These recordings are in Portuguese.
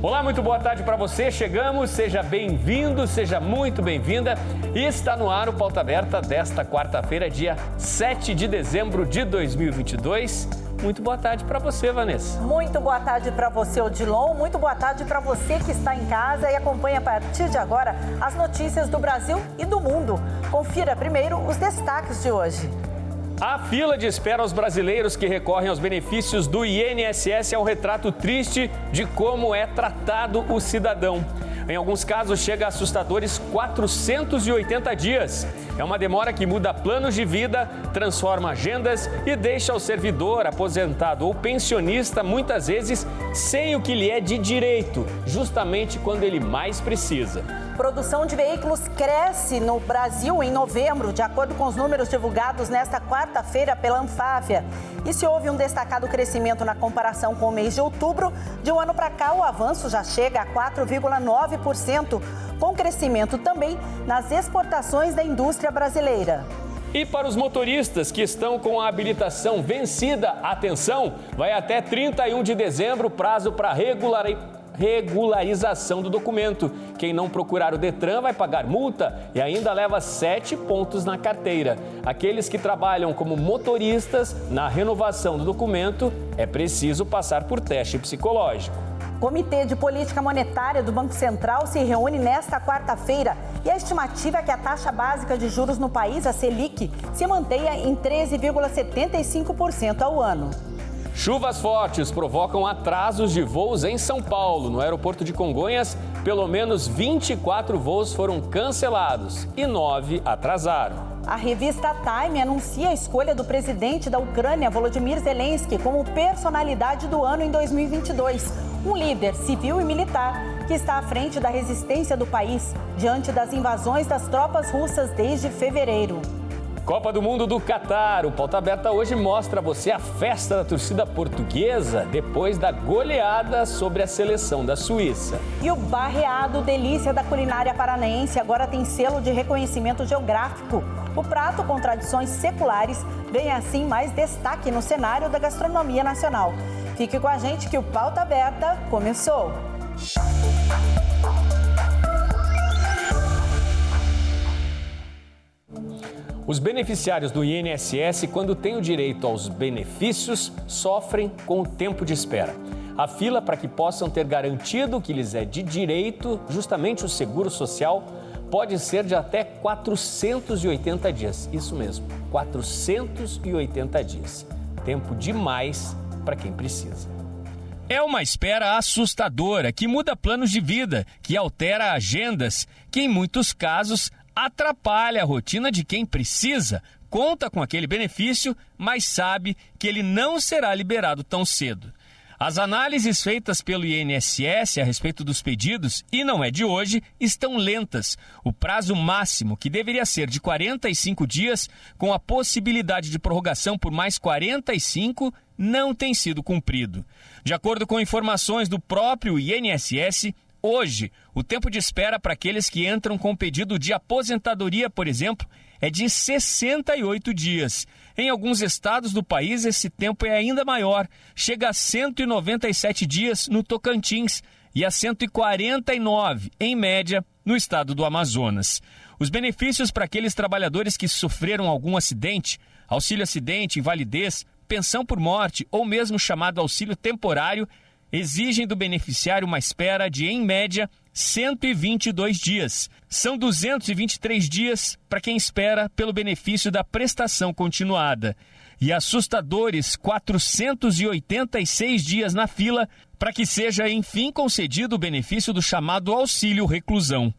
Olá, muito boa tarde para você. Chegamos, seja bem-vindo, seja muito bem-vinda. E está no ar o Pauta Aberta desta quarta-feira, dia 7 de dezembro de 2022. Muito boa tarde para você, Vanessa. Muito boa tarde para você, Odilon. Muito boa tarde para você que está em casa e acompanha a partir de agora as notícias do Brasil e do mundo. Confira primeiro os destaques de hoje. A fila de espera aos brasileiros que recorrem aos benefícios do INSS é um retrato triste de como é tratado o cidadão. Em alguns casos, chega a assustadores 480 dias. É uma demora que muda planos de vida, transforma agendas e deixa o servidor, aposentado ou pensionista, muitas vezes, sem o que lhe é de direito, justamente quando ele mais precisa. Produção de veículos cresce no Brasil em novembro, de acordo com os números divulgados nesta quarta-feira pela Anfávia. E se houve um destacado crescimento na comparação com o mês de outubro, de um ano para cá o avanço já chega a 4,9%, com crescimento também nas exportações da indústria brasileira. E para os motoristas que estão com a habilitação vencida, atenção, vai até 31 de dezembro o prazo para regularização do documento. Quem não procurar o Detran vai pagar multa e ainda leva 7 pontos na carteira. Aqueles que trabalham como motoristas, na renovação do documento, é preciso passar por teste psicológico. O Comitê de Política Monetária do Banco Central se reúne nesta quarta-feira e a estimativa é que a taxa básica de juros no país, a Selic, se mantenha em 13,75% ao ano. Chuvas fortes provocam atrasos de voos em São Paulo. No aeroporto de Congonhas, pelo menos 24 voos foram cancelados e 9 atrasaram. A revista Time anuncia a escolha do presidente da Ucrânia, Volodymyr Zelensky, como personalidade do ano em 2022. Um líder civil e militar que está à frente da resistência do país diante das invasões das tropas russas desde fevereiro. Copa do Mundo do Catar. O Pauta Aberta hoje mostra a você a festa da torcida portuguesa depois da goleada sobre a seleção da Suíça. E o barreado delícia da culinária paranaense agora tem selo de reconhecimento geográfico. O prato, com tradições seculares, ganha assim mais destaque no cenário da gastronomia nacional. Fique com a gente que o Pauta Aberta começou. Os beneficiários do INSS, quando têm o direito aos benefícios, sofrem com o tempo de espera. A fila para que possam ter garantido o que lhes é de direito, justamente o seguro social, pode ser de até 480 dias. Isso mesmo, 480 dias. Tempo demais para quem precisa. É uma espera assustadora que muda planos de vida, que altera agendas, que em muitos casos atrapalha a rotina de quem precisa, conta com aquele benefício, mas sabe que ele não será liberado tão cedo. As análises feitas pelo INSS a respeito dos pedidos, e não é de hoje, estão lentas. O prazo máximo, que deveria ser de 45 dias, com a possibilidade de prorrogação por mais 45, não tem sido cumprido. De acordo com informações do próprio INSS, hoje, o tempo de espera para aqueles que entram com pedido de aposentadoria, por exemplo, é de 68 dias. Em alguns estados do país, esse tempo é ainda maior. Chega a 197 dias no Tocantins e a 149, em média, no estado do Amazonas. Os benefícios para aqueles trabalhadores que sofreram algum acidente, auxílio-acidente, invalidez, pensão por morte ou mesmo chamado auxílio temporário, exigem do beneficiário uma espera de, em média, 122 dias. São 223 dias para quem espera pelo benefício da prestação continuada. E assustadores 486 dias na fila para que seja, enfim, concedido o benefício do chamado auxílio reclusão.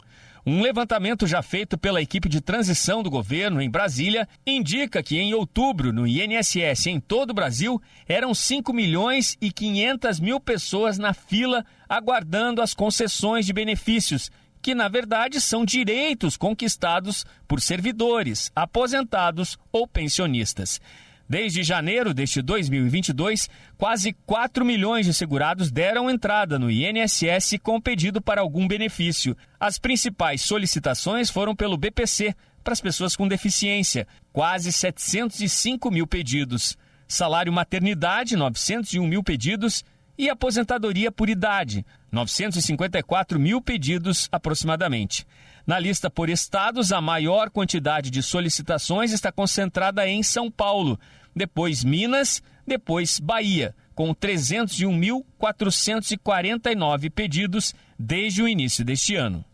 Um levantamento já feito pela equipe de transição do governo em Brasília indica que em outubro, no INSS em todo o Brasil, eram 5.500.000 pessoas na fila aguardando as concessões de benefícios, que na verdade são direitos conquistados por servidores, aposentados ou pensionistas. Desde janeiro deste 2022, quase 4 milhões de segurados deram entrada no INSS com pedido para algum benefício. As principais solicitações foram pelo BPC, para as pessoas com deficiência, quase 705 mil pedidos. Salário maternidade, 901 mil pedidos. e aposentadoria por idade, 954 mil pedidos aproximadamente. Na lista por estados, a maior quantidade de solicitações está concentrada em São Paulo, depois Minas, depois Bahia, com 301.449 pedidos desde o início deste ano.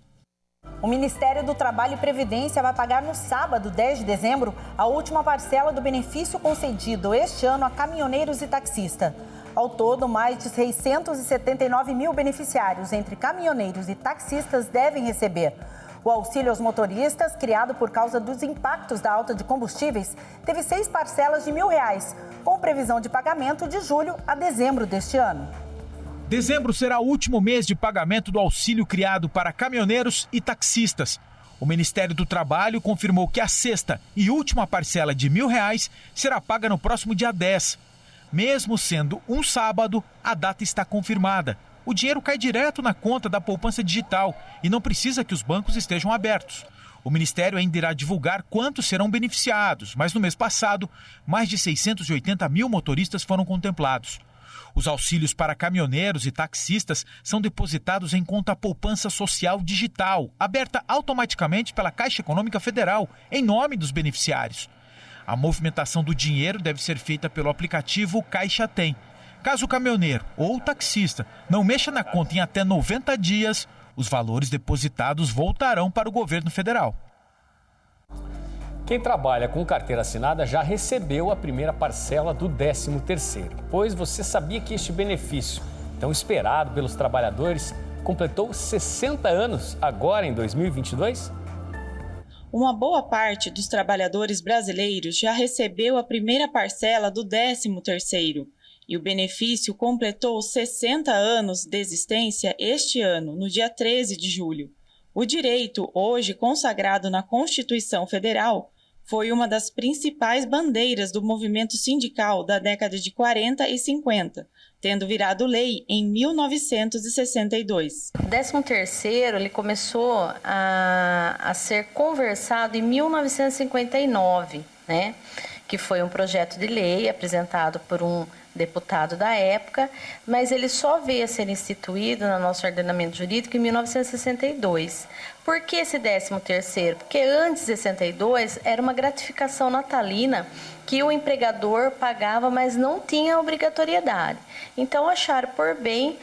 O Ministério do Trabalho e Previdência vai pagar no sábado, 10 de dezembro, a última parcela do benefício concedido este ano a caminhoneiros e taxistas. Ao todo, mais de 679 mil beneficiários, entre caminhoneiros e taxistas, devem receber. O auxílio aos motoristas, criado por causa dos impactos da alta de combustíveis, teve 6 parcelas de R$1.000, com previsão de pagamento de julho a dezembro deste ano. Dezembro será o último mês de pagamento do auxílio criado para caminhoneiros e taxistas. O Ministério do Trabalho confirmou que a sexta e última parcela de R$1.000 será paga no próximo dia 10. Mesmo sendo um sábado, a data está confirmada. O dinheiro cai direto na conta da poupança digital e não precisa que os bancos estejam abertos. O Ministério ainda irá divulgar quantos serão beneficiados, mas no mês passado, mais de 680 mil motoristas foram contemplados. Os auxílios para caminhoneiros e taxistas são depositados em conta poupança social digital, aberta automaticamente pela Caixa Econômica Federal, em nome dos beneficiários. A movimentação do dinheiro deve ser feita pelo aplicativo Caixa Tem. Caso o caminhoneiro ou o taxista não mexa na conta em até 90 dias, os valores depositados voltarão para o governo federal. Quem trabalha com carteira assinada já recebeu a primeira parcela do 13º, pois você sabia que este benefício, tão esperado pelos trabalhadores, completou 60 anos agora em 2022? Uma boa parte dos trabalhadores brasileiros já recebeu a primeira parcela do 13º e o benefício completou 60 anos de existência este ano, no dia 13 de julho. O direito, hoje consagrado na Constituição Federal, foi uma das principais bandeiras do movimento sindical da década de 40 e 50, tendo virado lei em 1962. O 13º ele começou a ser conversado em 1959, né? Que foi um projeto de lei apresentado por um deputado da época, mas ele só veio a ser instituído no nosso ordenamento jurídico em 1962. Por que esse 13º? Porque antes de 62 era uma gratificação natalina que o empregador pagava, mas não tinha obrigatoriedade. Então acharam por bem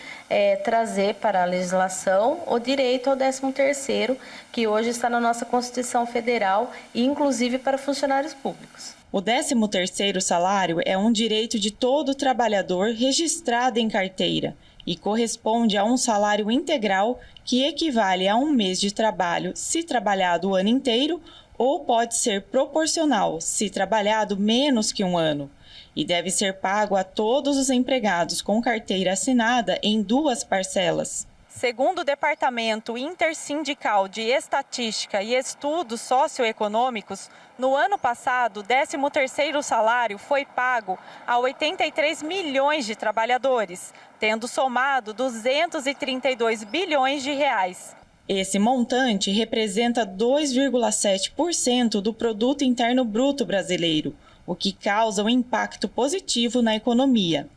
trazer para a legislação o direito ao 13º, que hoje está na nossa Constituição Federal e inclusive para funcionários públicos. O 13º salário é um direito de todo trabalhador registrado em carteira e corresponde a um salário integral que equivale a um mês de trabalho se trabalhado o ano inteiro ou pode ser proporcional se trabalhado menos que um ano e deve ser pago a todos os empregados com carteira assinada em 2 parcelas. Segundo o Departamento Intersindical de Estatística e Estudos Socioeconômicos, no ano passado, o 13º salário foi pago a 83 milhões de trabalhadores, tendo somado 232 bilhões de reais. Esse montante representa 2,7% do Produto Interno Bruto brasileiro, o que causa um impacto positivo na economia.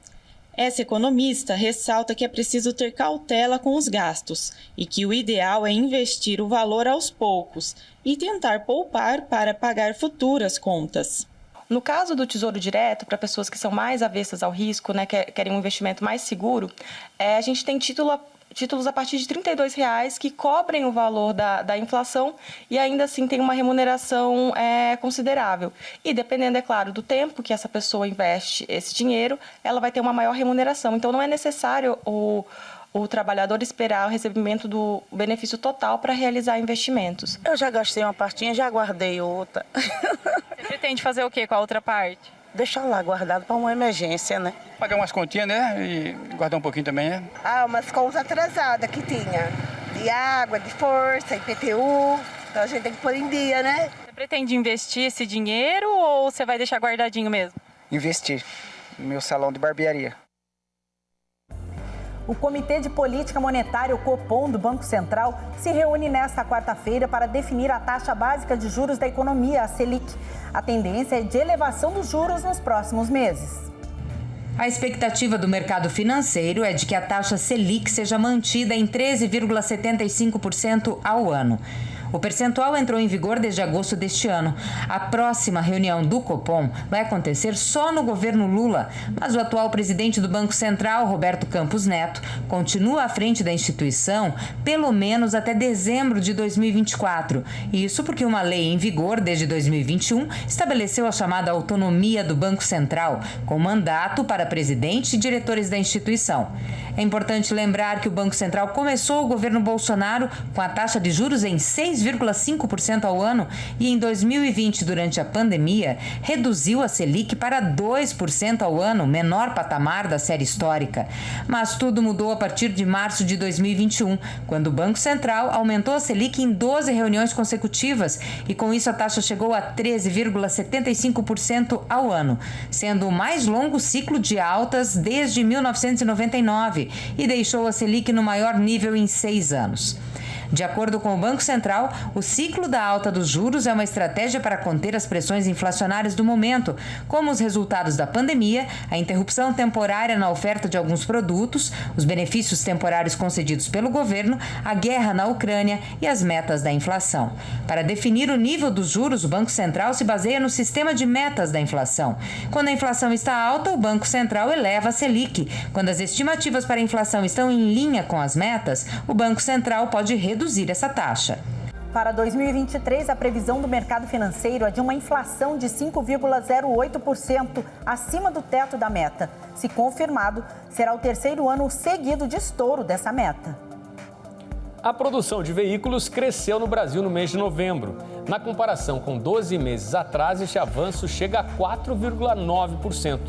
Essa economista ressalta que é preciso ter cautela com os gastos e que o ideal é investir o valor aos poucos e tentar poupar para pagar futuras contas. No caso do Tesouro Direto, para pessoas que são mais avessas ao risco, né, querem um investimento mais seguro, a gente tem títulos a partir de R$ 32,00 que cobrem o valor da inflação e ainda assim tem uma remuneração considerável. E dependendo, é claro, do tempo que essa pessoa investe esse dinheiro, ela vai ter uma maior remuneração. Então não é necessário o trabalhador esperar o recebimento do benefício total para realizar investimentos. Eu já gastei uma partinha, já guardei outra. Você pretende fazer o quê com a outra parte? Deixar lá guardado para uma emergência, né? Pagar umas continhas, né? E guardar um pouquinho também, né? Umas contas atrasadas que tinha. De água, de força, IPTU. Então a gente tem que pôr em dia, né? Você pretende investir esse dinheiro ou você vai deixar guardadinho mesmo? Investir no meu salão de barbearia. O Comitê de Política Monetária, o Copom, do Banco Central, se reúne nesta quarta-feira para definir a taxa básica de juros da economia, a Selic. A tendência é de elevação dos juros nos próximos meses. A expectativa do mercado financeiro é de que a taxa Selic seja mantida em 13,75% ao ano. O percentual entrou em vigor desde agosto deste ano. A próxima reunião do Copom vai acontecer só no governo Lula, mas o atual presidente do Banco Central, Roberto Campos Neto, continua à frente da instituição pelo menos até dezembro de 2024. Isso porque uma lei em vigor desde 2021 estabeleceu a chamada autonomia do Banco Central, com mandato para presidente e diretores da instituição. É importante lembrar que o Banco Central começou o governo Bolsonaro com a taxa de juros em 6,5% ao ano e em 2020, durante a pandemia, reduziu a Selic para 2% ao ano, menor patamar da série histórica. Mas tudo mudou a partir de março de 2021, quando o Banco Central aumentou a Selic em 12 reuniões consecutivas e com isso a taxa chegou a 13,75% ao ano, sendo o mais longo ciclo de altas desde 1999 e deixou a Selic no maior nível em 6 anos. De acordo com o Banco Central, o ciclo da alta dos juros é uma estratégia para conter as pressões inflacionárias do momento, como os resultados da pandemia, a interrupção temporária na oferta de alguns produtos, os benefícios temporários concedidos pelo governo, a guerra na Ucrânia e as metas da inflação. Para definir o nível dos juros, o Banco Central se baseia no sistema de metas da inflação. Quando a inflação está alta, o Banco Central eleva a Selic. Quando as estimativas para a inflação estão em linha com as metas, o Banco Central pode reduzir essa taxa. Para 2023, a previsão do mercado financeiro é de uma inflação de 5,08%, acima do teto da meta. Se confirmado, será o terceiro ano seguido de estouro dessa meta. A produção de veículos cresceu no Brasil no mês de novembro. Na comparação com 12 meses atrás, este avanço chega a 4,9%.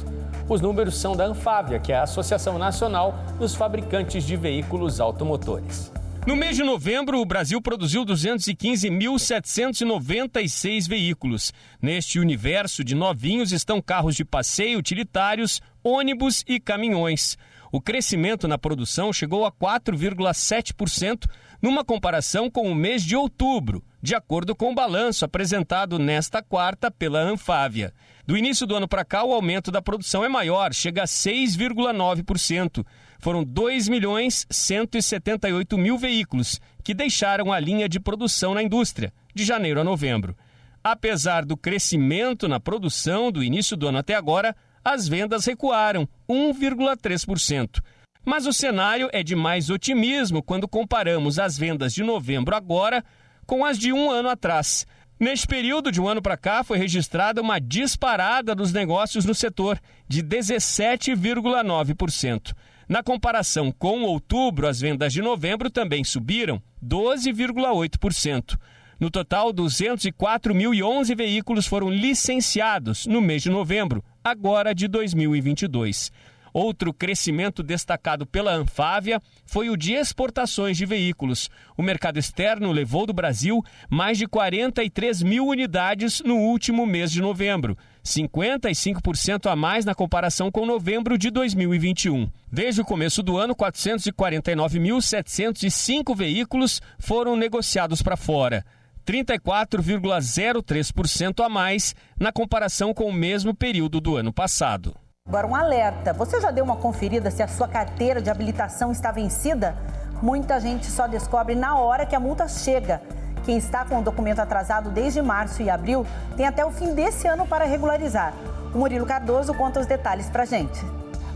Os números são da Anfávia, que é a Associação Nacional dos Fabricantes de Veículos Automotores. No mês de novembro, o Brasil produziu 215.796 veículos. Neste universo de novinhos estão carros de passeio, utilitários, ônibus e caminhões. O crescimento na produção chegou a 4,7% numa comparação com o mês de outubro, de acordo com o balanço apresentado nesta quarta pela Anfávia. Do início do ano para cá, o aumento da produção é maior, chega a 6,9%. Foram 2.178.000 veículos que deixaram a linha de produção na indústria, de janeiro a novembro. Apesar do crescimento na produção do início do ano até agora, as vendas recuaram 1,3%. Mas o cenário é de mais otimismo quando comparamos as vendas de novembro agora com as de um ano atrás. Neste período, de um ano para cá, foi registrada uma disparada dos negócios no setor, de 17,9%. Na comparação com outubro, as vendas de novembro também subiram 12,8%. No total, 204.011 veículos foram licenciados no mês de novembro, agora de 2022. Outro crescimento destacado pela Anfávia foi o de exportações de veículos. O mercado externo levou do Brasil mais de 43 mil unidades no último mês de novembro, 55% a mais na comparação com novembro de 2021. Desde o começo do ano, 449.705 veículos foram negociados para fora, 34,03% a mais na comparação com o mesmo período do ano passado. Agora um alerta, você já deu uma conferida se a sua carteira de habilitação está vencida? Muita gente só descobre na hora que a multa chega. Quem está com o documento atrasado desde março e abril tem até o fim desse ano para regularizar. O Murilo Cardoso conta os detalhes pra gente.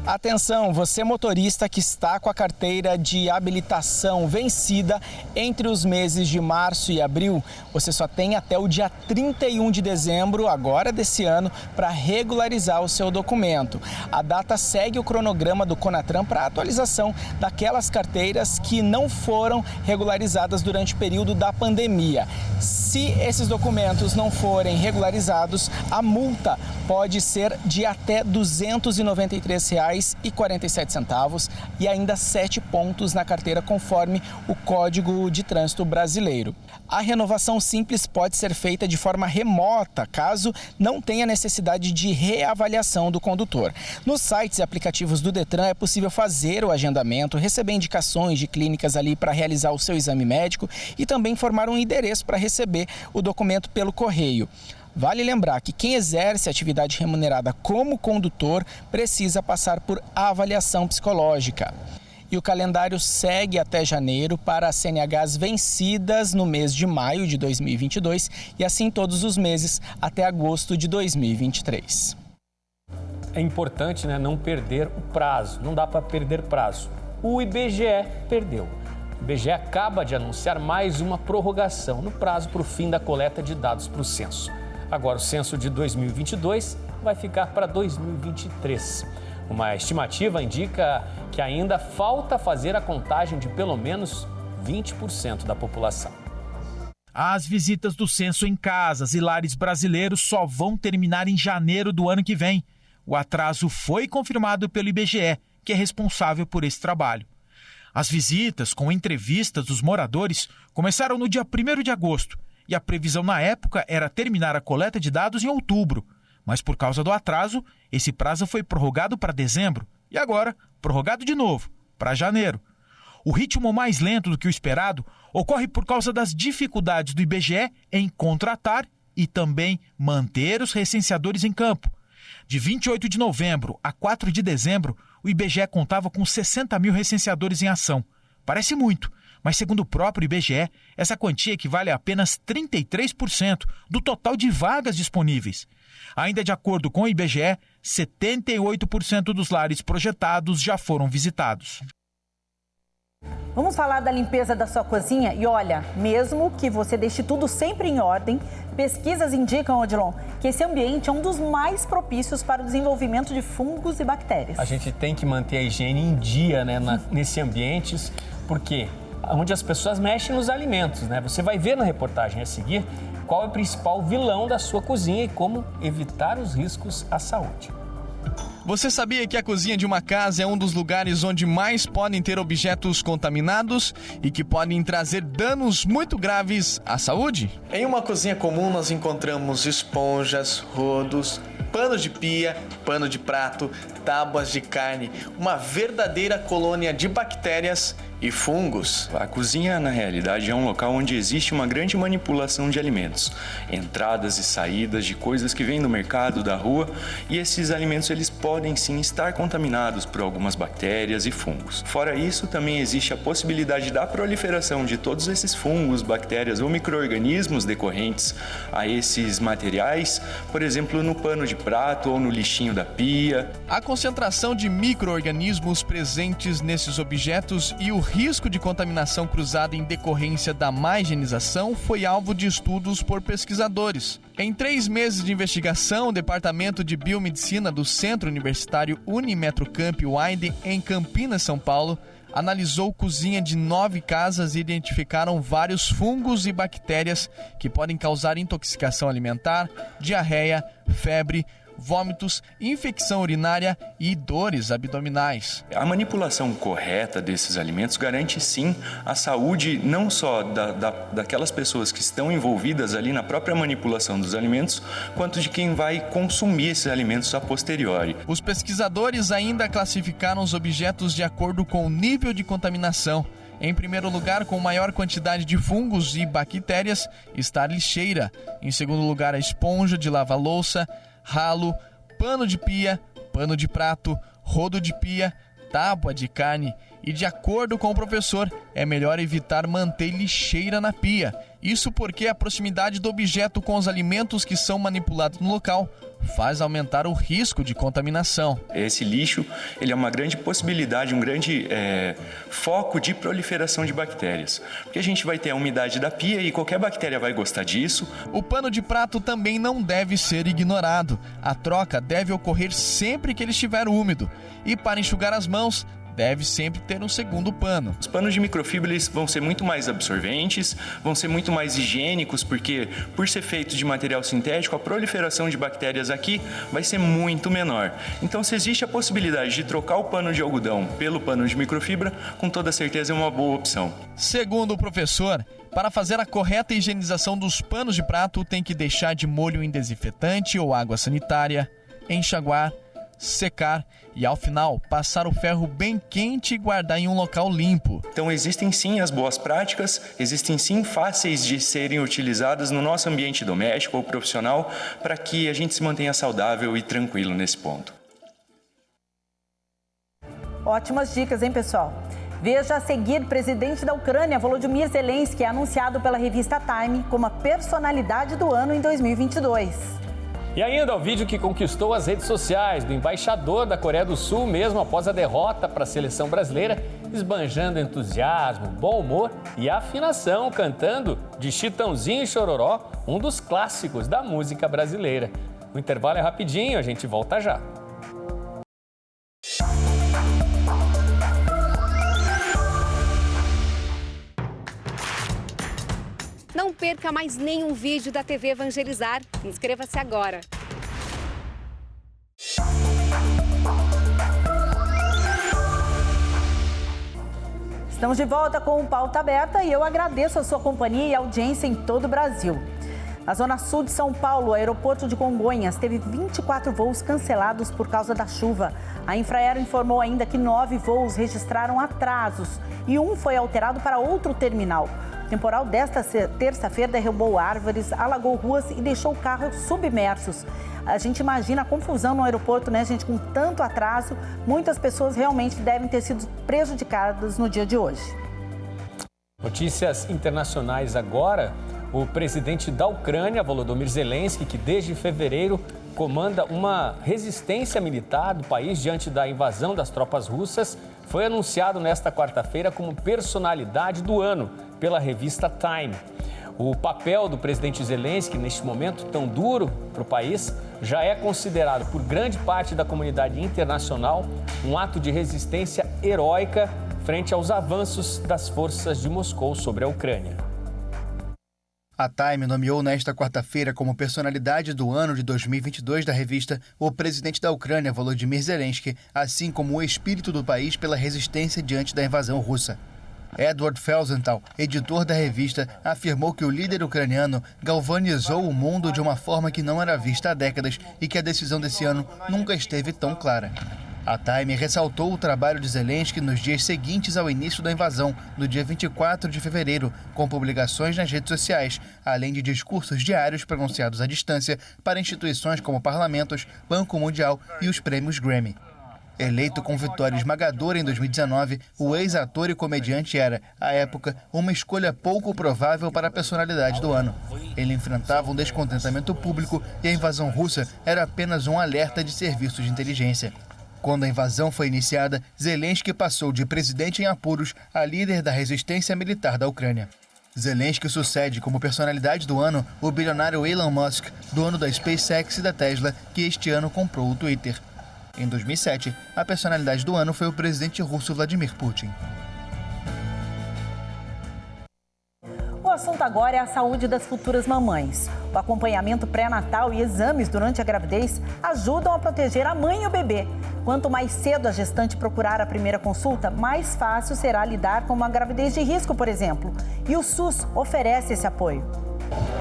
Atenção, você motorista que está com a carteira de habilitação vencida entre os meses de março e abril, você só tem até o dia 31 de dezembro, agora desse ano, para regularizar o seu documento. A data segue o cronograma do Conatran para atualização daquelas carteiras que não foram regularizadas durante o período da pandemia. Se esses documentos não forem regularizados, a multa pode ser de até R$ 293,47 e ainda 7 pontos na carteira, conforme o Código de Trânsito Brasileiro. A renovação simples pode ser feita de forma remota, caso não tenha necessidade de reavaliação do condutor. Nos sites e aplicativos do Detran é possível fazer o agendamento, receber indicações de clínicas ali para realizar o seu exame médico e também informar um endereço para receber o documento pelo correio. Vale lembrar que quem exerce atividade remunerada como condutor precisa passar por avaliação psicológica. E o calendário segue até janeiro para as CNHs vencidas no mês de maio de 2022 e assim todos os meses até agosto de 2023. É importante, não perder o prazo, não dá para perder prazo. O IBGE perdeu. O IBGE acaba de anunciar mais uma prorrogação no prazo para o fim da coleta de dados para o censo. Agora o censo de 2022 vai ficar para 2023. Uma estimativa indica que ainda falta fazer a contagem de pelo menos 20% da população. As visitas do censo em casas e lares brasileiros só vão terminar em janeiro do ano que vem. O atraso foi confirmado pelo IBGE, que é responsável por esse trabalho. As visitas com entrevistas dos moradores começaram no dia 1º de agosto e a previsão na época era terminar a coleta de dados em outubro. Mas por causa do atraso, esse prazo foi prorrogado para dezembro e agora prorrogado de novo, para janeiro. O ritmo mais lento do que o esperado ocorre por causa das dificuldades do IBGE em contratar e também manter os recenseadores em campo. De 28 de novembro a 4 de dezembro, o IBGE contava com 60 mil recenseadores em ação. Parece muito, mas segundo o próprio IBGE, essa quantia equivale a apenas 33% do total de vagas disponíveis. Ainda de acordo com o IBGE, 78% dos lares projetados já foram visitados. Vamos falar da limpeza da sua cozinha? E olha, mesmo que você deixe tudo sempre em ordem, pesquisas indicam, Odilon, que esse ambiente é um dos mais propícios para o desenvolvimento de fungos e bactérias. A gente tem que manter a higiene em dia, nesse ambiente, porque onde as pessoas mexem nos alimentos, Você vai ver na reportagem a seguir qual é o principal vilão da sua cozinha e como evitar os riscos à saúde. Você sabia que a cozinha de uma casa é um dos lugares onde mais podem ter objetos contaminados e que podem trazer danos muito graves à saúde? Em uma cozinha comum nós encontramos esponjas, rodos, pano de pia, pano de prato, tábuas de carne, uma verdadeira colônia de bactérias e fungos. A cozinha, na realidade, é um local onde existe uma grande manipulação de alimentos, entradas e saídas de coisas que vêm do mercado, da rua, e esses alimentos eles podem sim estar contaminados por algumas bactérias e fungos. Fora isso, também existe a possibilidade da proliferação de todos esses fungos, bactérias ou micro-organismos decorrentes a esses materiais, por exemplo, no pano de prato ou no lixinho da pia. A concentração de micro-organismos presentes nesses objetos e o risco de contaminação cruzada em decorrência da má higienização foi alvo de estudos por pesquisadores. Em 3 meses de investigação, o Departamento de Biomedicina do Centro Universitário Unimetrocamp Weiden, em Campinas, São Paulo, analisou cozinha de 9 casas e identificaram vários fungos e bactérias que podem causar intoxicação alimentar, diarreia, febre, vômitos, infecção urinária e dores abdominais. A manipulação correta desses alimentos garante sim a saúde não só daquelas pessoas que estão envolvidas ali na própria manipulação dos alimentos, quanto de quem vai consumir esses alimentos a posteriori. Os pesquisadores ainda classificaram os objetos de acordo com o nível de contaminação. Em primeiro lugar, com maior quantidade de fungos e bactérias, está a lixeira. Em segundo lugar, a esponja de lava-louça, ralo, pano de pia, pano de prato, rodo de pia, tábua de carne. E de acordo com o professor, é melhor evitar manter lixeira na pia. Isso porque a proximidade do objeto com os alimentos que são manipulados no local faz aumentar o risco de contaminação. Esse lixo ele é uma grande possibilidade, um grande foco de proliferação de bactérias. Porque a gente vai ter a umidade da pia e qualquer bactéria vai gostar disso. O pano de prato também não deve ser ignorado. A troca deve ocorrer sempre que ele estiver úmido. E para enxugar as mãos, deve sempre ter um segundo pano. Os panos de microfibra eles vão ser muito mais absorventes, vão ser muito mais higiênicos, porque por ser feito de material sintético, a proliferação de bactérias aqui vai ser muito menor. Então, se existe a possibilidade de trocar o pano de algodão pelo pano de microfibra, com toda certeza é uma boa opção. Segundo o professor, para fazer a correta higienização dos panos de prato, tem que deixar de molho em desinfetante ou água sanitária, enxaguar, secar e, ao final, passar o ferro bem quente e guardar em um local limpo. Então existem sim as boas práticas, existem sim fáceis de serem utilizadas no nosso ambiente doméstico ou profissional para que a gente se mantenha saudável e tranquilo nesse ponto. Ótimas dicas, hein, pessoal? Veja a seguir, o presidente da Ucrânia, Volodymyr Zelensky, é anunciado pela revista Time como a personalidade do ano em 2022. E ainda o vídeo que conquistou as redes sociais do embaixador da Coreia do Sul, mesmo após a derrota para a seleção brasileira, esbanjando entusiasmo, bom humor e afinação, cantando de Chitãozinho e Chororó, um dos clássicos da música brasileira. O intervalo é rapidinho, a gente volta já. Não perca mais nenhum vídeo da TV Evangelizar. Inscreva-se agora. Estamos de volta com o Pauta Aberta e eu agradeço a sua companhia e audiência em todo o Brasil. Na zona sul de São Paulo, o aeroporto de Congonhas teve 24 voos cancelados por causa da chuva. A Infraero informou ainda que 9 voos registraram atrasos e um foi alterado para outro terminal. O temporal desta terça-feira derrubou árvores, alagou ruas e deixou carros submersos. A gente imagina a confusão no aeroporto, né, gente? Com tanto atraso, muitas pessoas realmente devem ter sido prejudicadas no dia de hoje. Notícias internacionais agora. O presidente da Ucrânia, Volodymyr Zelensky, que desde fevereiro comanda uma resistência militar do país diante da invasão das tropas russas, foi anunciado nesta quarta-feira como personalidade do ano pela revista Time. O papel do presidente Zelensky, neste momento tão duro para o país, já é considerado por grande parte da comunidade internacional um ato de resistência heróica frente aos avanços das forças de Moscou sobre a Ucrânia. A Time nomeou nesta quarta-feira como personalidade do ano de 2022 da revista o presidente da Ucrânia, Volodymyr Zelensky, assim como o espírito do país pela resistência diante da invasão russa. Edward Felsenthal, editor da revista, afirmou que o líder ucraniano galvanizou o mundo de uma forma que não era vista há décadas e que a decisão desse ano nunca esteve tão clara. A Time ressaltou o trabalho de Zelensky nos dias seguintes ao início da invasão, no dia 24 de fevereiro, com publicações nas redes sociais, além de discursos diários pronunciados à distância para instituições como parlamentos, Banco Mundial e os prêmios Grammy. Eleito com vitória esmagadora em 2019, o ex-ator e comediante era, à época, uma escolha pouco provável para a personalidade do ano. Ele enfrentava um descontentamento público e a invasão russa era apenas um alerta de serviços de inteligência. Quando a invasão foi iniciada, Zelensky passou de presidente em apuros a líder da resistência militar da Ucrânia. Zelensky sucede como personalidade do ano o bilionário Elon Musk, dono da SpaceX e da Tesla, que este ano comprou o Twitter. Em 2007, a personalidade do ano foi o presidente russo Vladimir Putin. O assunto agora é a saúde das futuras mamães. O acompanhamento pré-natal e exames durante a gravidez ajudam a proteger a mãe e o bebê. Quanto mais cedo a gestante procurar a primeira consulta, mais fácil será lidar com uma gravidez de risco, por exemplo. E o SUS oferece esse apoio.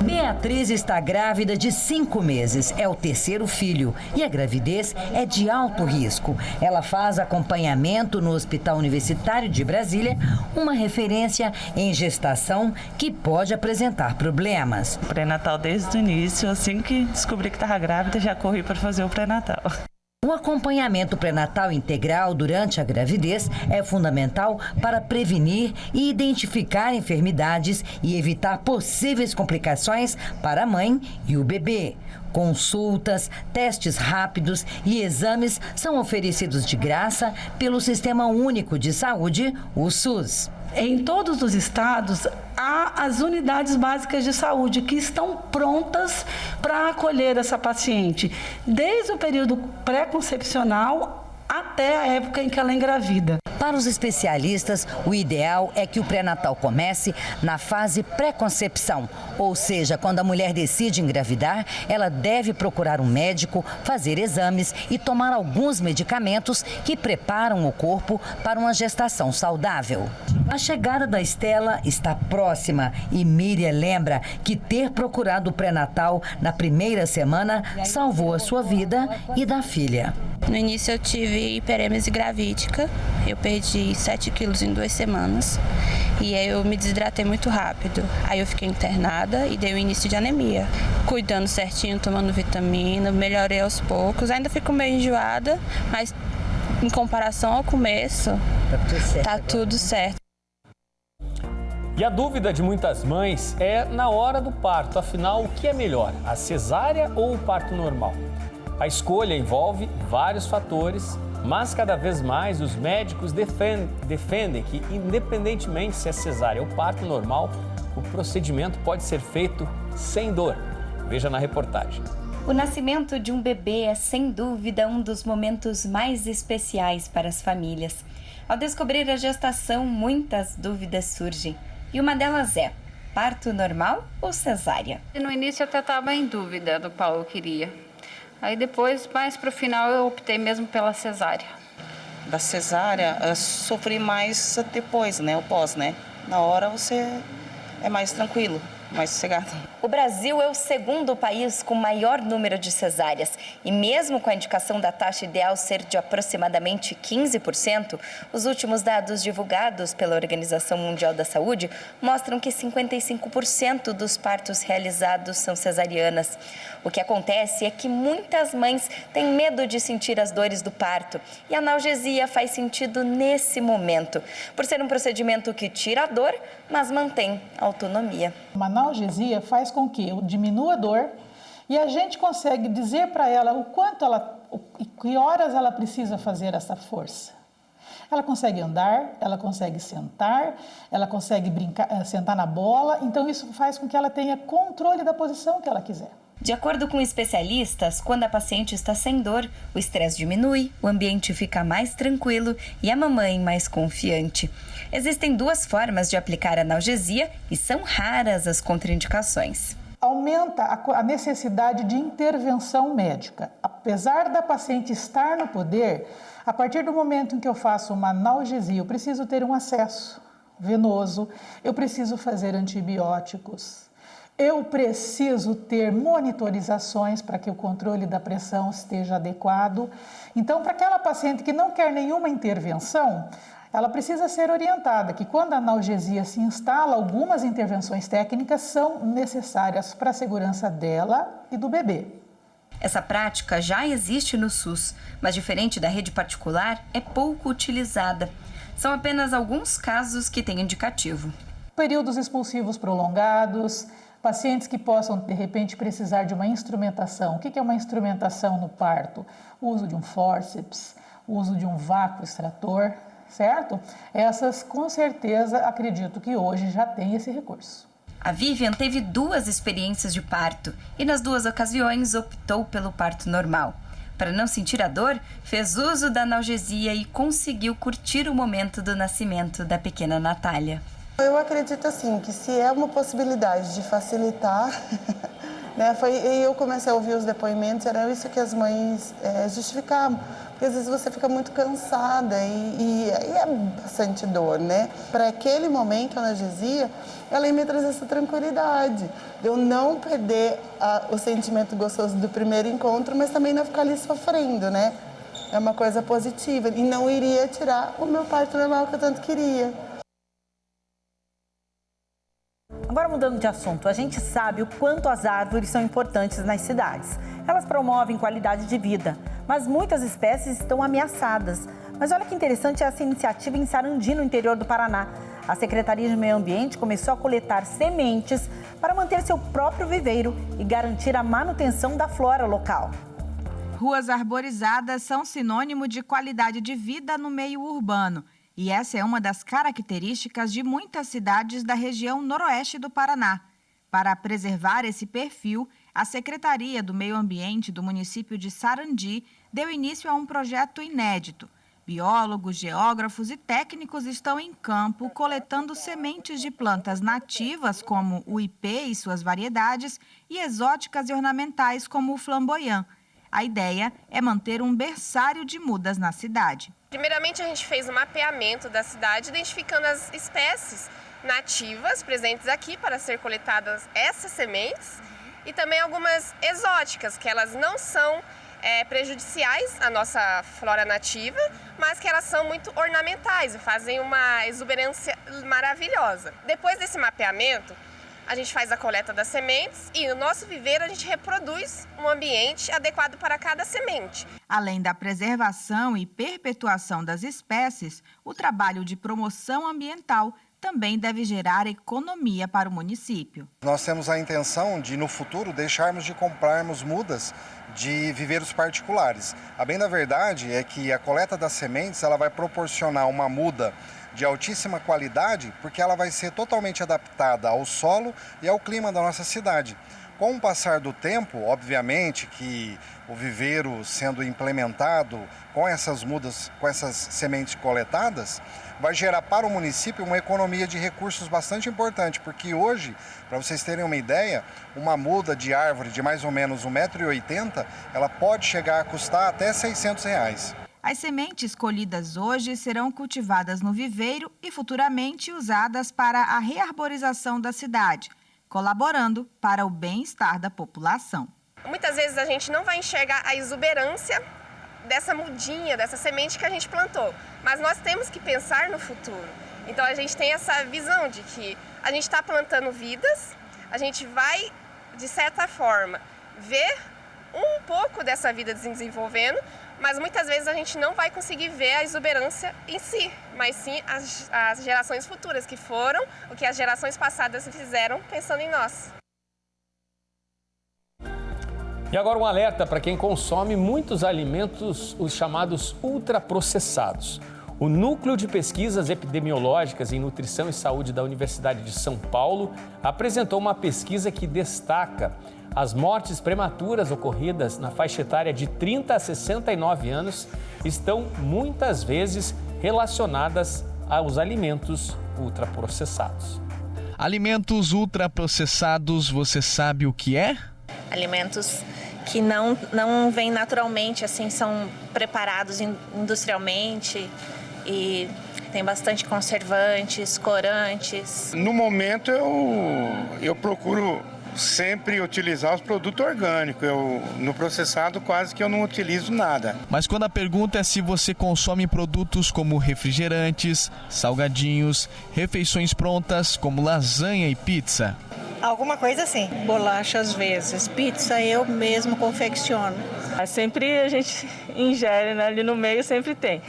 Beatriz está grávida de 5 meses, é o terceiro filho e a gravidez é de alto risco. Ela faz acompanhamento no Hospital Universitário de Brasília, uma referência em gestação que pode apresentar problemas. Pré-natal desde o início, assim que descobri que estava grávida, já corri para fazer o pré-natal. O acompanhamento pré-natal integral durante a gravidez é fundamental para prevenir e identificar enfermidades e evitar possíveis complicações para a mãe e o bebê. Consultas, testes rápidos e exames são oferecidos de graça pelo Sistema Único de Saúde, o SUS. Em todos os estados, há as unidades básicas de saúde que estão prontas para acolher essa paciente, desde o período pré-concepcional até a época em que ela engravida. Para os especialistas, o ideal é que o pré-natal comece na fase pré-concepção, ou seja, quando a mulher decide engravidar, ela deve procurar um médico, fazer exames e tomar alguns medicamentos que preparam o corpo para uma gestação saudável. A chegada da Estela está próxima e Miriam lembra que ter procurado o pré-natal na primeira semana salvou a sua vida e da filha. No início eu tive hiperêmese gravídica, eu perdi 7 quilos em 2 semanas e aí eu me desidratei muito rápido. Aí eu fiquei internada e dei o início de anemia. Cuidando certinho, tomando vitamina, melhorei aos poucos. Ainda fico meio enjoada, mas em comparação ao começo, tá tudo certo. E a dúvida de muitas mães é na hora do parto. Afinal, o que é melhor, a cesárea ou o parto normal? A escolha envolve vários fatores, mas cada vez mais os médicos defendem que, independentemente se é cesárea ou parto normal, o procedimento pode ser feito sem dor. Veja na reportagem. O nascimento de um bebê é, sem dúvida, um dos momentos mais especiais para as famílias. Ao descobrir a gestação, muitas dúvidas surgem. E uma delas é: parto normal ou cesárea? No início eu até estava em dúvida do qual eu queria. Aí depois, mais para o final, eu optei mesmo pela cesárea. Da cesárea, eu sofri mais depois, né? O pós, né? Na hora você é mais tranquilo, mais sossegado. O Brasil é o segundo país com maior número de cesáreas. E mesmo com a indicação da taxa ideal ser de aproximadamente 15%, os últimos dados divulgados pela Organização Mundial da Saúde mostram que 55% dos partos realizados são cesarianas. O que acontece é que muitas mães têm medo de sentir as dores do parto. E a analgesia faz sentido nesse momento, por ser um procedimento que tira a dor, mas mantém a autonomia. Uma analgesia faz com que diminua a dor e a gente consegue dizer para ela o quanto que horas ela precisa fazer essa força. Ela consegue andar, ela consegue sentar, ela consegue brincar, sentar na bola, então isso faz com que ela tenha controle da posição que ela quiser. De acordo com especialistas, quando a paciente está sem dor, o estresse diminui, o ambiente fica mais tranquilo e a mamãe mais confiante. Existem 2 formas de aplicar analgesia e são raras as contraindicações. Aumenta a necessidade de intervenção médica. Apesar da paciente estar no poder, a partir do momento em que eu faço uma analgesia, eu preciso ter um acesso venoso, eu preciso fazer antibióticos, eu preciso ter monitorizações para que o controle da pressão esteja adequado. Então, para aquela paciente que não quer nenhuma intervenção, ela precisa ser orientada que quando a analgesia se instala, algumas intervenções técnicas são necessárias para a segurança dela e do bebê. Essa prática já existe no SUS, mas diferente da rede particular, é pouco utilizada. São apenas alguns casos que têm indicativo. Períodos expulsivos prolongados, pacientes que possam, de repente, precisar de uma instrumentação. O que é uma instrumentação no parto? O uso de um fórceps, o uso de um vácuo extrator, certo? Essas, com certeza, acredito que hoje já tem esse recurso. A Vivian teve 2 experiências de parto e nas 2 ocasiões optou pelo parto normal. Para não sentir a dor, fez uso da analgesia e conseguiu curtir o momento do nascimento da pequena Natália. Eu acredito assim, que se é uma possibilidade de facilitar, né, eu comecei a ouvir os depoimentos, era isso que as mães justificavam, porque às vezes você fica muito cansada e é bastante dor, né? Para aquele momento, a analgesia, ela ia me trazer essa tranquilidade, de eu não perder o sentimento gostoso do primeiro encontro, mas também não ficar ali sofrendo, né? É uma coisa positiva e não iria tirar o meu parto normal que eu tanto queria. Agora, mudando de assunto, a gente sabe o quanto as árvores são importantes nas cidades. Elas promovem qualidade de vida, mas muitas espécies estão ameaçadas. Mas olha que interessante essa iniciativa em Sarandi, no interior do Paraná. A Secretaria de Meio Ambiente começou a coletar sementes para manter seu próprio viveiro e garantir a manutenção da flora local. Ruas arborizadas são sinônimo de qualidade de vida no meio urbano. E essa é uma das características de muitas cidades da região noroeste do Paraná. Para preservar esse perfil, a Secretaria do Meio Ambiente do município de Sarandi deu início a um projeto inédito. Biólogos, geógrafos e técnicos estão em campo coletando sementes de plantas nativas, como o ipê e suas variedades, e exóticas e ornamentais, como o flamboyant. A ideia é manter um berçário de mudas na cidade. Primeiramente, a gente fez um mapeamento da cidade, identificando as espécies nativas presentes aqui para ser coletadas essas sementes e também algumas exóticas, que elas não são prejudiciais à nossa flora nativa, mas que elas são muito ornamentais e fazem uma exuberância maravilhosa. Depois desse mapeamento, a gente faz a coleta das sementes e no nosso viveiro a gente reproduz um ambiente adequado para cada semente. Além da preservação e perpetuação das espécies, o trabalho de promoção ambiental também deve gerar economia para o município. Nós temos a intenção de, no futuro, deixarmos de comprarmos mudas de viveiros particulares. A bem da verdade é que a coleta das sementes ela vai proporcionar uma muda de altíssima qualidade, porque ela vai ser totalmente adaptada ao solo e ao clima da nossa cidade. Com o passar do tempo, obviamente que o viveiro sendo implementado com essas mudas, com essas sementes coletadas, vai gerar para o município uma economia de recursos bastante importante, porque hoje, para vocês terem uma ideia, uma muda de árvore de mais ou menos 1,80 m, ela pode chegar a custar até R$ 600. As sementes colhidas hoje serão cultivadas no viveiro e futuramente usadas para a rearborização da cidade, colaborando para o bem-estar da população. Muitas vezes a gente não vai enxergar a exuberância dessa mudinha, dessa semente que a gente plantou, mas nós temos que pensar no futuro. Então a gente tem essa visão de que a gente está plantando vidas, a gente vai, de certa forma, ver um pouco dessa vida desenvolvendo, mas muitas vezes a gente não vai conseguir ver a exuberância em si, mas sim as gerações futuras, que foram o que as gerações passadas fizeram pensando em nós. E agora um alerta para quem consome muitos alimentos, os chamados ultraprocessados. O Núcleo de Pesquisas Epidemiológicas em Nutrição e Saúde da Universidade de São Paulo apresentou uma pesquisa que destaca as mortes prematuras ocorridas na faixa etária de 30 a 69 anos estão muitas vezes relacionadas aos alimentos ultraprocessados. Alimentos ultraprocessados, você sabe o que é? Alimentos que não vêm naturalmente, assim, são preparados industrialmente e tem bastante conservantes, corantes. No momento eu procuro sempre utilizar os produtos orgânicos. No processado quase que eu não utilizo nada. Mas quando a pergunta é se você consome produtos como refrigerantes, salgadinhos, refeições prontas como lasanha e pizza. Alguma coisa assim. Bolacha às vezes, pizza eu mesmo confecciono. Sempre a gente ingere, né? Ali no meio sempre tem.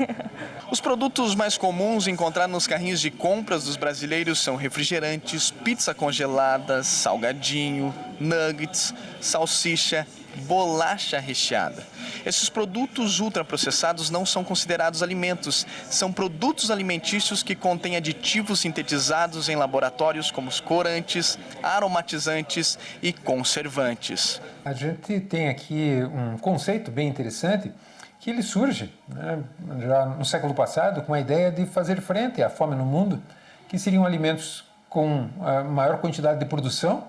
Os produtos mais comuns encontrados nos carrinhos de compras dos brasileiros são refrigerantes, pizza congelada, salgadinho, nuggets, salsicha, bolacha recheada. Esses produtos ultraprocessados não são considerados alimentos, são produtos alimentícios que contêm aditivos sintetizados em laboratórios como os corantes, aromatizantes e conservantes. A gente tem aqui um conceito bem interessante que ele surge, né, já no século passado com a ideia de fazer frente à fome no mundo, que seriam alimentos com a maior quantidade de produção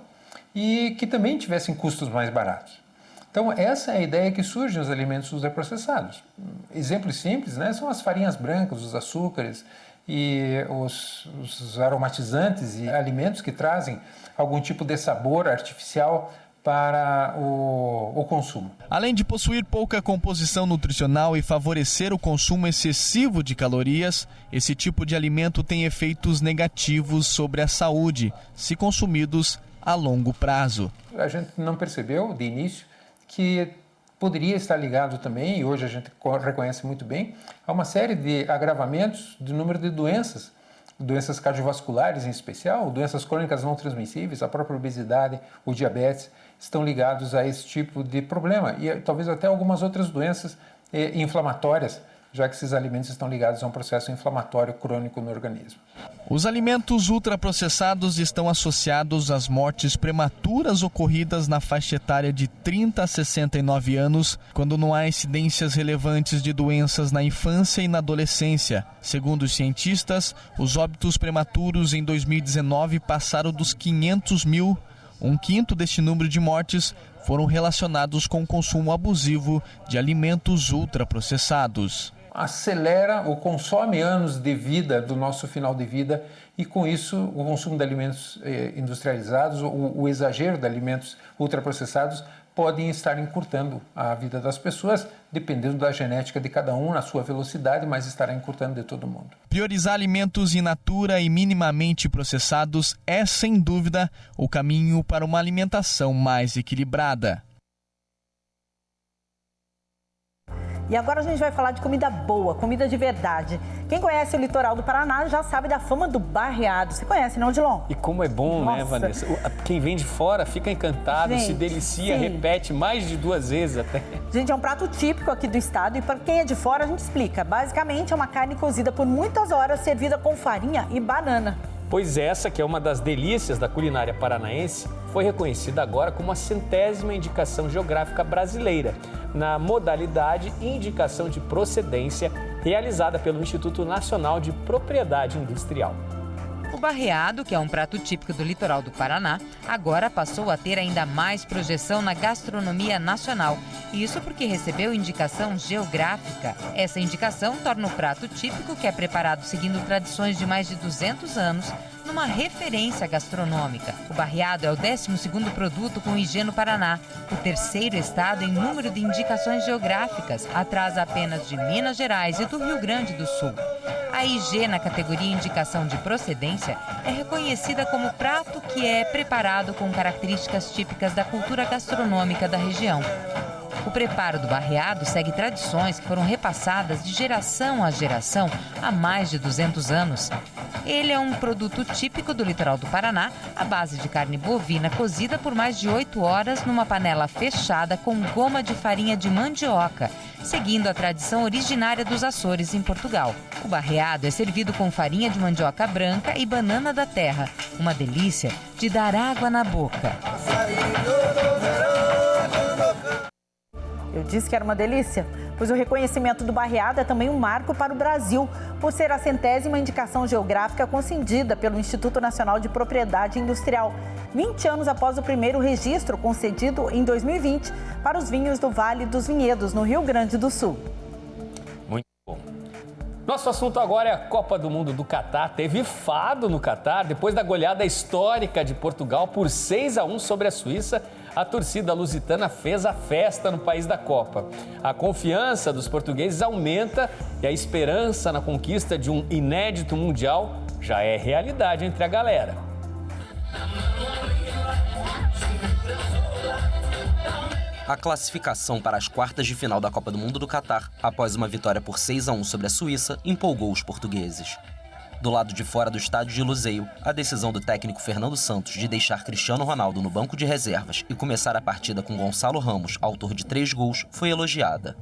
e que também tivessem custos mais baratos. Então, essa é a ideia que surge nos alimentos ultraprocessados. Exemplos simples, né, são as farinhas brancas, os açúcares e os aromatizantes e alimentos que trazem algum tipo de sabor artificial para o consumo. Além de possuir pouca composição nutricional e favorecer o consumo excessivo de calorias, esse tipo de alimento tem efeitos negativos sobre a saúde, se consumidos a longo prazo. A gente não percebeu de início que poderia estar ligado também, e hoje a gente reconhece muito bem, a uma série de agravamentos do número de doenças cardiovasculares em especial, doenças crônicas não transmissíveis, a própria obesidade, o diabetes, estão ligados a esse tipo de problema e talvez até algumas outras doenças inflamatórias, já que esses alimentos estão ligados a um processo inflamatório crônico no organismo. Os alimentos ultraprocessados estão associados às mortes prematuras ocorridas na faixa etária de 30 a 69 anos, quando não há incidências relevantes de doenças na infância e na adolescência. Segundo os cientistas, os óbitos prematuros em 2019 passaram dos 500 mil. Um quinto deste número de mortes foram relacionados com o consumo abusivo de alimentos ultraprocessados. Acelera ou consome anos de vida do nosso final de vida e com isso o consumo de alimentos industrializados, o exagero de alimentos ultraprocessados podem estar encurtando a vida das pessoas, dependendo da genética de cada um, na sua velocidade, mas estará encurtando de todo mundo. Priorizar alimentos in natura e minimamente processados é, sem dúvida, o caminho para uma alimentação mais equilibrada. E agora a gente vai falar de comida boa, comida de verdade. Quem conhece o litoral do Paraná já sabe da fama do barreado. Você conhece, não, Odilon? E como é bom, Nossa. né, Vanessa? Quem vem de fora fica encantado, Gente, se delicia, sim. repete mais de 2 vezes até. Gente, é um prato típico aqui do estado e para quem é de fora a gente explica. Basicamente é uma carne cozida por muitas horas, servida com farinha e banana. Pois essa, que é uma das delícias da culinária paranaense, foi reconhecida agora como a 100ª indicação geográfica brasileira, na modalidade Indicação de Procedência, realizada pelo Instituto Nacional de Propriedade Industrial. O barreado, que é um prato típico do litoral do Paraná, agora passou a ter ainda mais projeção na gastronomia nacional. Isso porque recebeu indicação geográfica. Essa indicação torna o prato típico, que é preparado seguindo tradições de mais de 200 anos, numa referência gastronômica. O barreado é o 12º produto com IG no Paraná, o 3º estado em número de indicações geográficas, atrás apenas de Minas Gerais e do Rio Grande do Sul. A IG na categoria Indicação de Procedência é reconhecida como prato que é preparado com características típicas da cultura gastronômica da região. O preparo do barreado segue tradições que foram repassadas de geração a geração há mais de 200 anos. Ele é um produto típico do litoral do Paraná, à base de carne bovina cozida por mais de 8 horas numa panela fechada com goma de farinha de mandioca, seguindo a tradição originária dos Açores, em Portugal. O barreado é servido com farinha de mandioca branca e banana da terra, uma delícia de dar água na boca. Eu disse que era uma delícia, pois o reconhecimento do barreado é também um marco para o Brasil, por ser a 100ª indicação geográfica concedida pelo Instituto Nacional de Propriedade Industrial, 20 anos após o primeiro registro concedido em 2020 para os vinhos do Vale dos Vinhedos, no Rio Grande do Sul. Muito bom. Nosso assunto agora é a Copa do Mundo do Catar. Teve fado no Catar depois da goleada histórica de Portugal por 6-1 sobre a Suíça. A torcida lusitana fez a festa no país da Copa. A confiança dos portugueses aumenta e a esperança na conquista de um inédito mundial já é realidade entre a galera. A classificação para as quartas de final da Copa do Mundo do Catar, após uma vitória por 6-1 sobre a Suíça, empolgou os portugueses. Do lado de fora do estádio de Luseio, a decisão do técnico Fernando Santos de deixar Cristiano Ronaldo no banco de reservas e começar a partida com Gonçalo Ramos, autor de 3 gols, foi elogiada.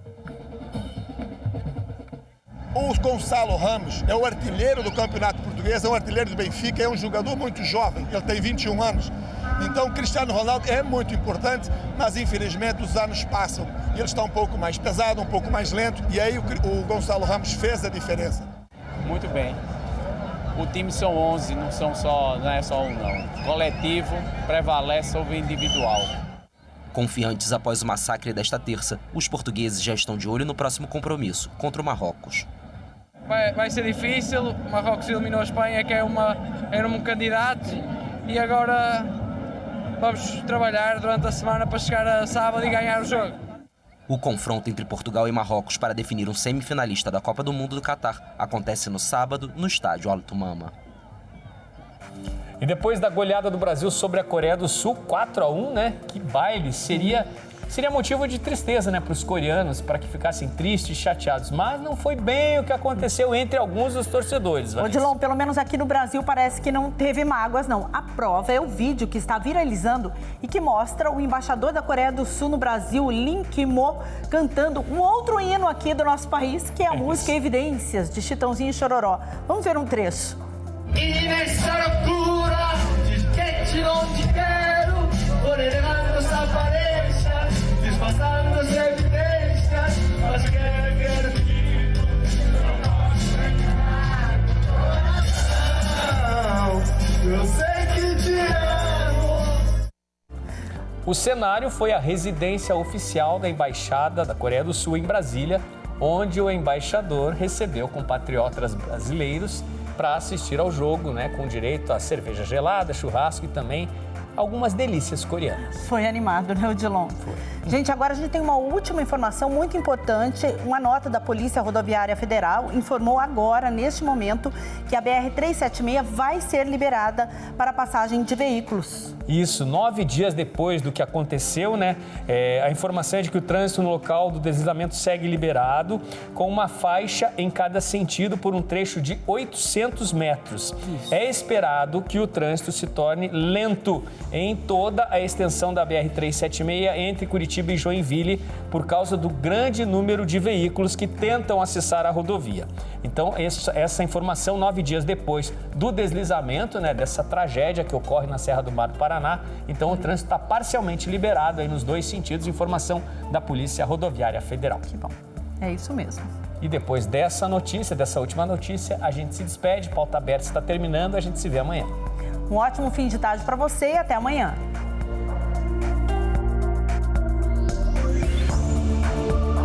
O Gonçalo Ramos é o artilheiro do Campeonato Português, é um artilheiro do Benfica, é um jogador muito jovem, ele tem 21 anos. Então, Cristiano Ronaldo é muito importante, mas infelizmente os anos passam e ele está um pouco mais pesado, um pouco mais lento, e aí o Gonçalo Ramos fez a diferença. Muito bem. O time são 11, não é só um não. Coletivo prevalece sobre o individual. Confiantes após o massacre desta terça, os portugueses já estão de olho no próximo compromisso, contra o Marrocos. Vai ser difícil, o Marrocos eliminou a Espanha, que era um candidato, e agora vamos trabalhar durante a semana para chegar a sábado e ganhar o jogo. O confronto entre Portugal e Marrocos para definir um semifinalista da Copa do Mundo do Catar acontece no sábado, no estádio Alto Mama. E depois da goleada do Brasil sobre a Coreia do Sul, 4-1, né? Que baile! Seria motivo de tristeza, né, para os coreanos, para que ficassem tristes e chateados. Mas não foi bem o que aconteceu entre alguns dos torcedores. Odilon, pelo menos aqui no Brasil parece que não teve mágoas, não. A prova é o vídeo que está viralizando e que mostra o embaixador da Coreia do Sul no Brasil, Lim Ki-mo, cantando um outro hino aqui do nosso país, que é a música Evidências, de Chitãozinho e Chororó. Vamos ver um trecho. E nessa loucura de que te não te quero, por elevando essa aparência, disfarçando as evidências, mas quero que não posso enganar o coração, eu sei que te amo. O cenário foi a residência oficial da Embaixada da Coreia do Sul em Brasília, onde o embaixador recebeu compatriotas brasileiros para assistir ao jogo, né, com direito a cerveja gelada, churrasco e também algumas delícias coreanas. Foi animado, né, Odilon? Foi. Gente, agora a gente tem uma última informação muito importante. Uma nota da Polícia Rodoviária Federal informou agora, neste momento, que a BR-376 vai ser liberada para passagem de veículos. Isso, 9 dias depois do que aconteceu, né? A informação é de que o trânsito no local do deslizamento segue liberado, com uma faixa em cada sentido por um trecho de 800 metros. Isso. É esperado que o trânsito se torne lento em toda a extensão da BR-376 entre Curitiba e Joinville, por causa do grande número de veículos que tentam acessar a rodovia. Então, essa informação, 9 dias depois do deslizamento, né, dessa tragédia que ocorre na Serra do Mar do Paraná, então o trânsito está parcialmente liberado aí nos dois sentidos, informação da Polícia Rodoviária Federal. Que bom, é isso mesmo. E depois dessa notícia, dessa última notícia, a gente se despede, Pauta Aberta está terminando, a gente se vê amanhã. Um ótimo fim de tarde para você e até amanhã.